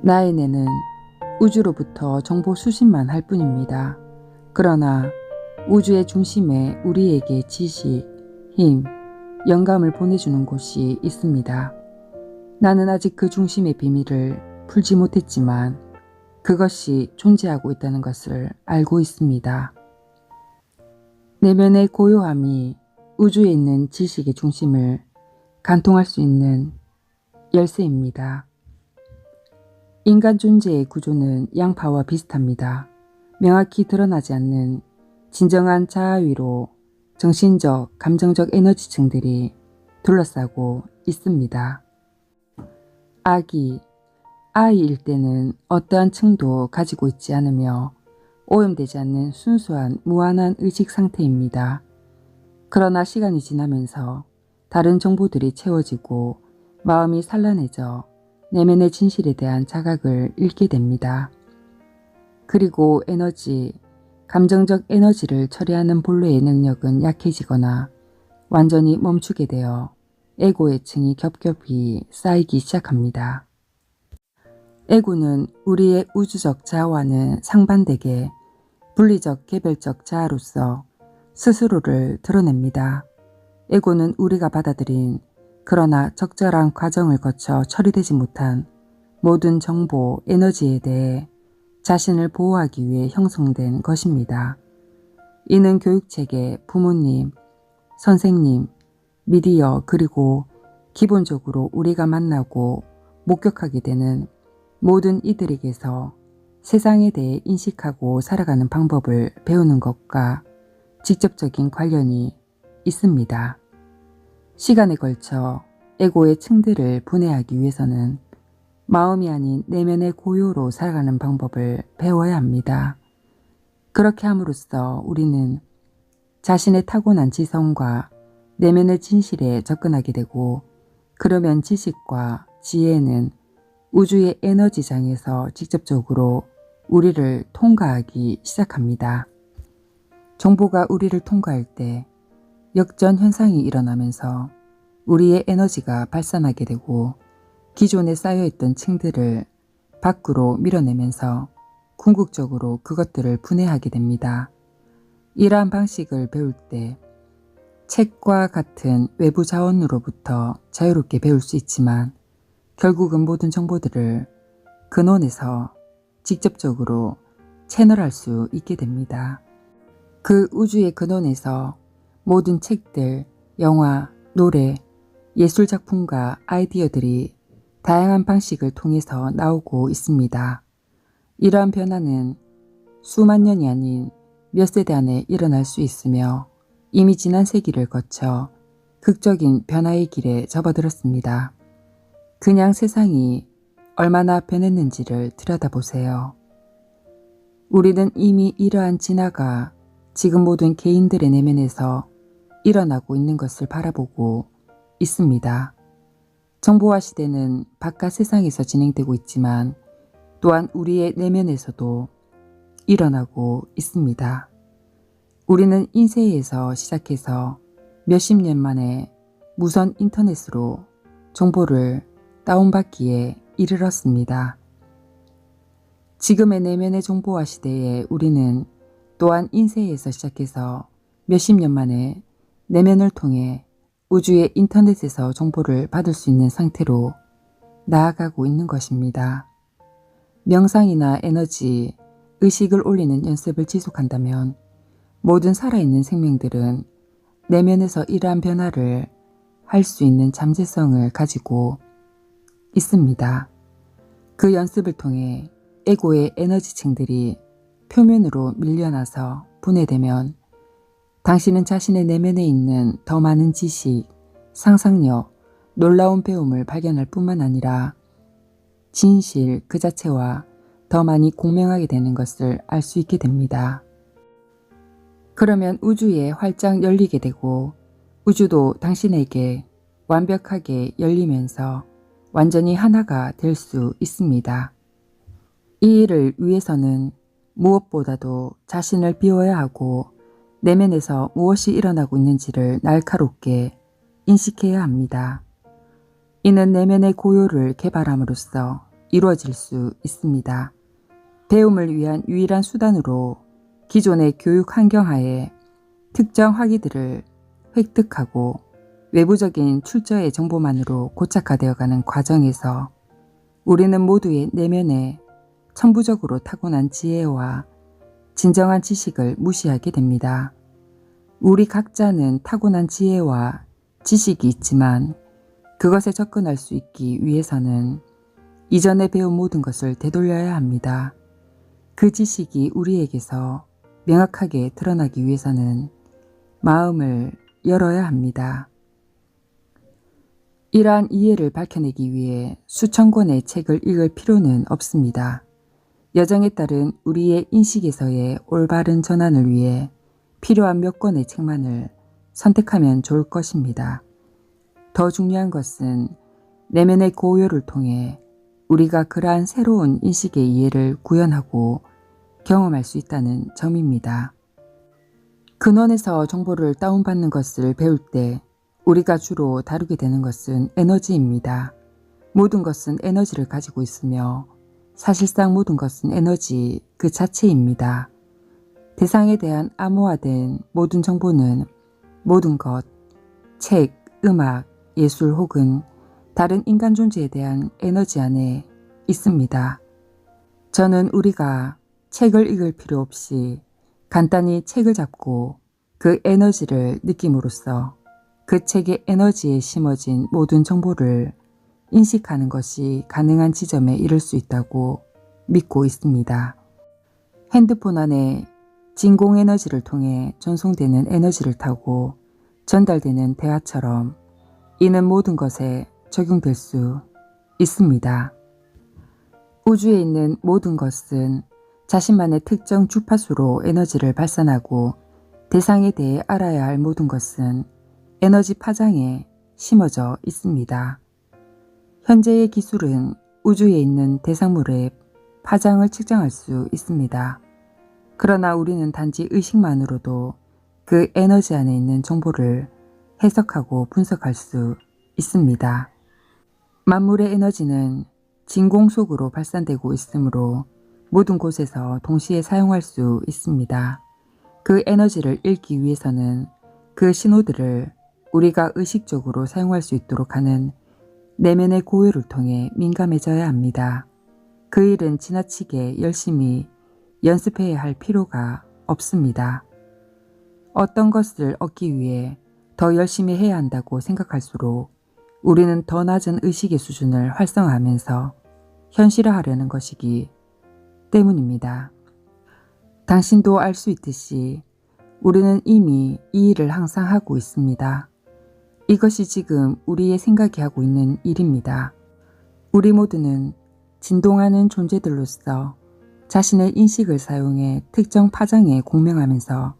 나의 뇌는 우주로부터 정보 수신만 할 뿐입니다. 그러나 우주의 중심에 우리에게 지식, 힘, 영감을 보내주는 곳이 있습니다. 나는 아직 그 중심의 비밀을 풀지 못했지만 그것이 존재하고 있다는 것을 알고 있습니다. 내면의 고요함이 우주에 있는 지식의 중심을 관통할 수 있는 열쇠입니다. 인간 존재의 구조는 양파와 비슷합니다. 명확히 드러나지 않는 진정한 자아 위로 정신적, 감정적 에너지층들이 둘러싸고 있습니다. 아이일 때는 어떠한 층도 가지고 있지 않으며 오염되지 않는 순수한 무한한 의식 상태입니다. 그러나 시간이 지나면서 다른 정보들이 채워지고 마음이 산란해져 내면의 진실에 대한 자각을 잃게 됩니다. 그리고 감정적 에너지를 처리하는 본래의 능력은 약해지거나 완전히 멈추게 되어 에고의 층이 겹겹이 쌓이기 시작합니다. 에고는 우리의 우주적 자아와는 상반되게 분리적 개별적 자아로서 스스로를 드러냅니다. 에고는 우리가 받아들인 그러나 적절한 과정을 거쳐 처리되지 못한 모든 정보, 에너지에 대해 자신을 보호하기 위해 형성된 것입니다. 이는 교육체계, 부모님, 선생님, 미디어 그리고 기본적으로 우리가 만나고 목격하게 되는 모든 이들에게서 세상에 대해 인식하고 살아가는 방법을 배우는 것과 직접적인 관련이 있습니다. 시간에 걸쳐 에고의 층들을 분해하기 위해서는 마음이 아닌 내면의 고요로 살아가는 방법을 배워야 합니다. 그렇게 함으로써 우리는 자신의 타고난 지성과 내면의 진실에 접근하게 되고, 그러면 지식과 지혜는 우주의 에너지장에서 직접적으로 우리를 통과하기 시작합니다. 정보가 우리를 통과할 때 역전 현상이 일어나면서 우리의 에너지가 발산하게 되고 기존에 쌓여있던 층들을 밖으로 밀어내면서 궁극적으로 그것들을 분해하게 됩니다. 이러한 방식을 배울 때 책과 같은 외부 자원으로부터 자유롭게 배울 수 있지만 결국은 모든 정보들을 근원에서 직접적으로 채널할 수 있게 됩니다. 그 우주의 근원에서 모든 책들, 영화, 노래, 예술작품과 아이디어들이 다양한 방식을 통해서 나오고 있습니다. 이러한 변화는 수만 년이 아닌 몇 세대 안에 일어날 수 있으며 이미 지난 세기를 거쳐 극적인 변화의 길에 접어들었습니다. 그냥 세상이 얼마나 변했는지를 들여다보세요. 우리는 이미 이러한 진화가 지금 모든 개인들의 내면에서 일어나고 있는 것을 바라보고 있습니다. 정보화 시대는 바깥 세상에서 진행되고 있지만 또한 우리의 내면에서도 일어나고 있습니다. 우리는 인쇄에서 시작해서 몇십 년 만에 무선 인터넷으로 정보를 다운받기에 이르렀습니다. 지금의 내면의 정보화 시대에 우리는 또한 인쇄에서 시작해서 몇십 년 만에 내면을 통해 우주의 인터넷에서 정보를 받을 수 있는 상태로 나아가고 있는 것입니다. 명상이나 에너지, 의식을 올리는 연습을 지속한다면 모든 살아있는 생명들은 내면에서 이러한 변화를 할 수 있는 잠재성을 가지고 있습니다. 그 연습을 통해 에고의 에너지층들이 표면으로 밀려나서 분해되면 당신은 자신의 내면에 있는 더 많은 지식, 상상력, 놀라운 배움을 발견할 뿐만 아니라 진실 그 자체와 더 많이 공명하게 되는 것을 알 수 있게 됩니다. 그러면 우주에 활짝 열리게 되고 우주도 당신에게 완벽하게 열리면서 완전히 하나가 될 수 있습니다. 이 일을 위해서는 무엇보다도 자신을 비워야 하고 내면에서 무엇이 일어나고 있는지를 날카롭게 인식해야 합니다. 이는 내면의 고요를 개발함으로써 이루어질 수 있습니다. 배움을 위한 유일한 수단으로 기존의 교육 환경하에 특정 학위들을 획득하고 외부적인 출처의 정보만으로 고착화되어가는 과정에서 우리는 모두의 내면에 천부적으로 타고난 지혜와 진정한 지식을 무시하게 됩니다. 우리 각자는 타고난 지혜와 지식이 있지만 그것에 접근할 수 있기 위해서는 이전에 배운 모든 것을 되돌려야 합니다. 그 지식이 우리에게서 명확하게 드러나기 위해서는 마음을 열어야 합니다. 이러한 이해를 밝혀내기 위해 수천 권의 책을 읽을 필요는 없습니다. 여정에 따른 우리의 인식에서의 올바른 전환을 위해 필요한 몇 권의 책만을 선택하면 좋을 것입니다. 더 중요한 것은 내면의 고요를 통해 우리가 그러한 새로운 인식의 이해를 구현하고 경험할 수 있다는 점입니다. 근원에서 정보를 다운받는 것을 배울 때 우리가 주로 다루게 되는 것은 에너지입니다. 모든 것은 에너지를 가지고 있으며 사실상 모든 것은 에너지 그 자체입니다. 대상에 대한 암호화된 모든 정보는 모든 것, 책, 음악, 예술 혹은 다른 인간 존재에 대한 에너지 안에 있습니다. 저는 우리가 책을 읽을 필요 없이 간단히 책을 잡고 그 에너지를 느낌으로써 그 책의 에너지에 심어진 모든 정보를 인식하는 것이 가능한 지점에 이를 수 있다고 믿고 있습니다. 핸드폰 안에 진공 에너지를 통해 전송되는 에너지를 타고 전달되는 대화처럼 이는 모든 것에 적용될 수 있습니다. 우주에 있는 모든 것은 자신만의 특정 주파수로 에너지를 발산하고 대상에 대해 알아야 할 모든 것은 에너지 파장에 심어져 있습니다. 현재의 기술은 우주에 있는 대상물의 파장을 측정할 수 있습니다. 그러나 우리는 단지 의식만으로도 그 에너지 안에 있는 정보를 해석하고 분석할 수 있습니다. 만물의 에너지는 진공 속으로 발산되고 있으므로 모든 곳에서 동시에 사용할 수 있습니다. 그 에너지를 읽기 위해서는 그 신호들을 우리가 의식적으로 사용할 수 있도록 하는 내면의 고요를 통해 민감해져야 합니다. 그 일은 지나치게 열심히 연습해야 할 필요가 없습니다. 어떤 것을 얻기 위해 더 열심히 해야 한다고 생각할수록 우리는 더 낮은 의식의 수준을 활성화하면서 현실화하려는 것이기 때문입니다. 당신도 알 수 있듯이 우리는 이미 이 일을 항상 하고 있습니다. 이것이 지금 우리의 생각이 하고 있는 일입니다. 우리 모두는 진동하는 존재들로서 자신의 인식을 사용해 특정 파장에 공명하면서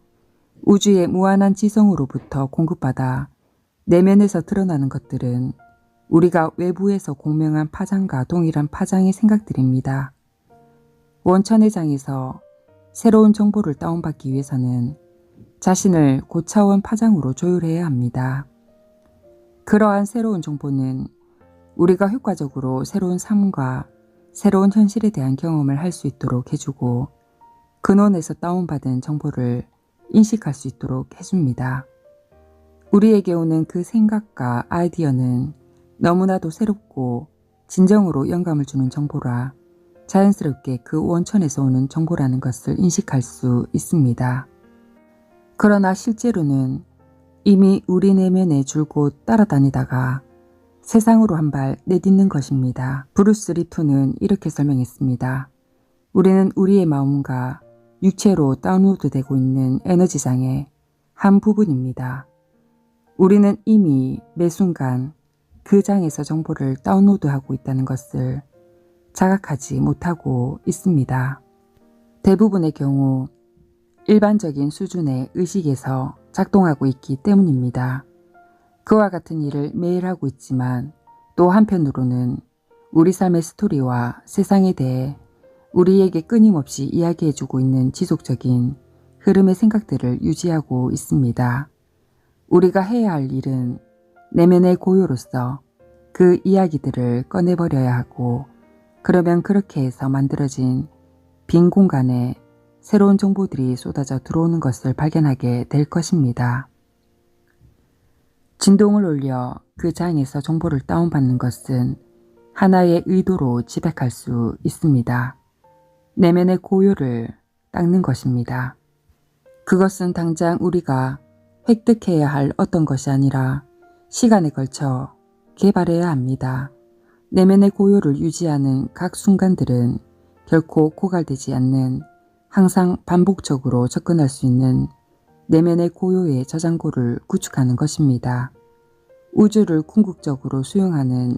우주의 무한한 지성으로부터 공급받아 내면에서 드러나는 것들은 우리가 외부에서 공명한 파장과 동일한 파장의 생각들입니다. 원천의 장에서 새로운 정보를 다운받기 위해서는 자신을 고차원 파장으로 조율해야 합니다. 그러한 새로운 정보는 우리가 효과적으로 새로운 삶과 새로운 현실에 대한 경험을 할 수 있도록 해주고 근원에서 다운받은 정보를 인식할 수 있도록 해줍니다. 우리에게 오는 그 생각과 아이디어는 너무나도 새롭고 진정으로 영감을 주는 정보라 자연스럽게 그 원천에서 오는 정보라는 것을 인식할 수 있습니다. 그러나 실제로는 이미 우리 내면에 줄곧 따라다니다가 세상으로 한 발 내딛는 것입니다. 브루스 리프는 이렇게 설명했습니다. 우리는 우리의 마음과 육체로 다운로드되고 있는 에너지장의 한 부분입니다. 우리는 이미 매 순간 그 장에서 정보를 다운로드하고 있다는 것을 자각하지 못하고 있습니다. 대부분의 경우 일반적인 수준의 의식에서 작동하고 있기 때문입니다. 그와 같은 일을 매일 하고 있지만 또 한편으로는 우리 삶의 스토리와 세상에 대해 우리에게 끊임없이 이야기해주고 있는 지속적인 흐름의 생각들을 유지하고 있습니다. 우리가 해야 할 일은 내면의 고요로서 그 이야기들을 꺼내버려야 하고 그러면 그렇게 해서 만들어진 빈 공간에 새로운 정보들이 쏟아져 들어오는 것을 발견하게 될 것입니다. 진동을 올려 그 장에서 정보를 다운받는 것은 하나의 의도로 지백할 수 있습니다. 내면의 고요를 닦는 것입니다. 그것은 당장 우리가 획득해야 할 어떤 것이 아니라 시간에 걸쳐 개발해야 합니다. 내면의 고요를 유지하는 각 순간들은 결코 고갈되지 않는, 항상 반복적으로 접근할 수 있는 내면의 고요의 저장고를 구축하는 것입니다. 우주를 궁극적으로 수용하는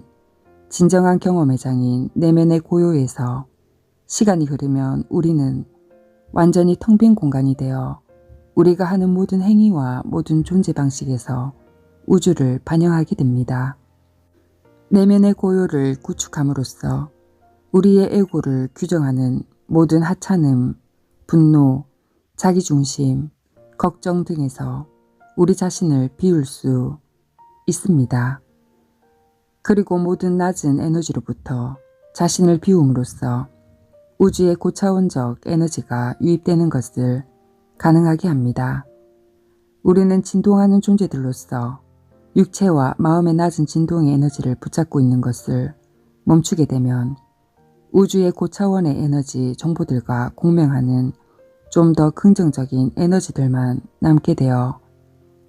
진정한 경험의 장인 내면의 고요에서 시간이 흐르면 우리는 완전히 텅 빈 공간이 되어 우리가 하는 모든 행위와 모든 존재 방식에서 우주를 반영하게 됩니다. 내면의 고요를 구축함으로써 우리의 에고를 규정하는 모든 하찮음, 분노, 자기중심, 걱정 등에서 우리 자신을 비울 수 있습니다. 그리고 모든 낮은 에너지로부터 자신을 비움으로써 우주의 고차원적 에너지가 유입되는 것을 가능하게 합니다. 우리는 진동하는 존재들로서 육체와 마음의 낮은 진동의 에너지를 붙잡고 있는 것을 멈추게 되면 우주의 고차원의 에너지 정보들과 공명하는 좀 더 긍정적인 에너지들만 남게 되어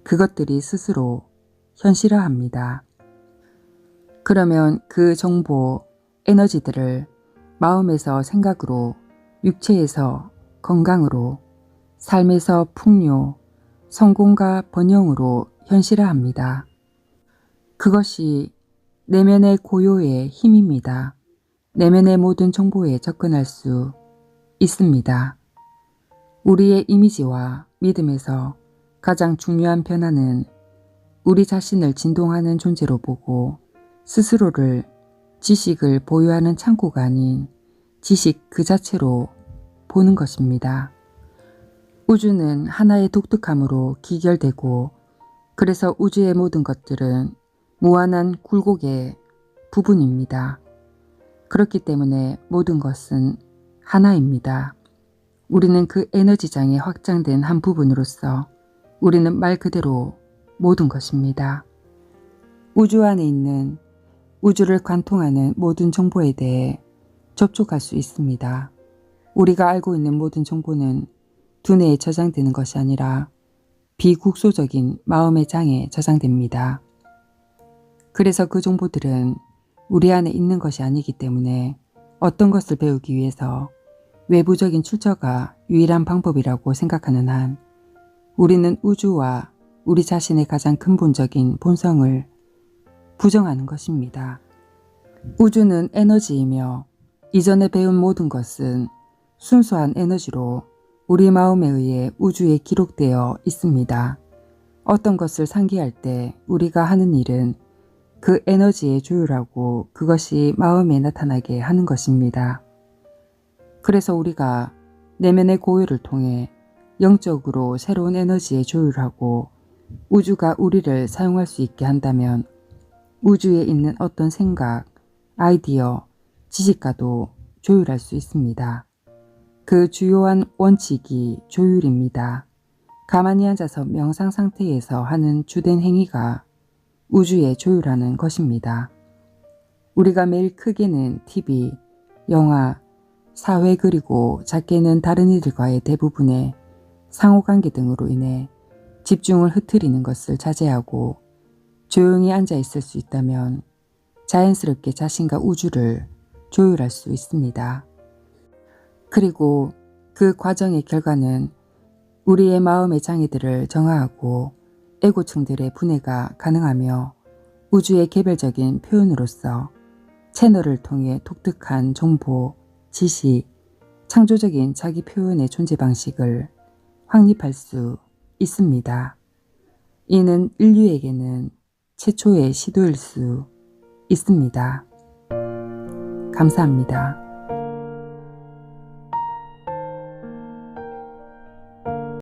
그것들이 스스로 현실화합니다. 그러면 그 정보, 에너지들을 마음에서 생각으로, 육체에서 건강으로, 삶에서 풍요, 성공과 번영으로 현실화합니다. 그것이 내면의 고요의 힘입니다. 내면의 모든 정보에 접근할 수 있습니다. 우리의 이미지와 믿음에서 가장 중요한 변화는 우리 자신을 진동하는 존재로 보고 스스로를 지식을 보유하는 창고가 아닌 지식 그 자체로 보는 것입니다. 우주는 하나의 독특함으로 기결되고 그래서 우주의 모든 것들은 무한한 굴곡의 부분입니다. 그렇기 때문에 모든 것은 하나입니다. 우리는 그 에너지장에 확장된 한 부분으로서 우리는 말 그대로 모든 것입니다. 우주 안에 있는 우주를 관통하는 모든 정보에 대해 접촉할 수 있습니다. 우리가 알고 있는 모든 정보는 두뇌에 저장되는 것이 아니라 비국소적인 마음의 장에 저장됩니다. 그래서 그 정보들은 우리 안에 있는 것이 아니기 때문에 어떤 것을 배우기 위해서 외부적인 출처가 유일한 방법이라고 생각하는 한 우리는 우주와 우리 자신의 가장 근본적인 본성을 부정하는 것입니다. 우주는 에너지이며 이전에 배운 모든 것은 순수한 에너지로 우리 마음에 의해 우주에 기록되어 있습니다. 어떤 것을 상기할 때 우리가 하는 일은 그 에너지에 조율하고 그것이 마음에 나타나게 하는 것입니다. 그래서 우리가 내면의 고요를 통해 영적으로 새로운 에너지에 조율하고 우주가 우리를 사용할 수 있게 한다면 우주에 있는 어떤 생각, 아이디어, 지식과도 조율할 수 있습니다. 그 주요한 원칙이 조율입니다. 가만히 앉아서 명상 상태에서 하는 주된 행위가 우주에 조율하는 것입니다. 우리가 매일 크게는 TV, 영화, 사회 그리고 작게는 다른 이들과의 대부분의 상호관계 등으로 인해 집중을 흐트리는 것을 자제하고 조용히 앉아 있을 수 있다면 자연스럽게 자신과 우주를 조율할 수 있습니다. 그리고 그 과정의 결과는 우리의 마음의 장애들을 정화하고 에고층들의 분해가 가능하며 우주의 개별적인 표현으로서 채널을 통해 독특한 정보, 지식, 창조적인 자기 표현의 존재 방식을 확립할 수 있습니다. 이는 인류에게는 최초의 시도일 수 있습니다. 감사합니다.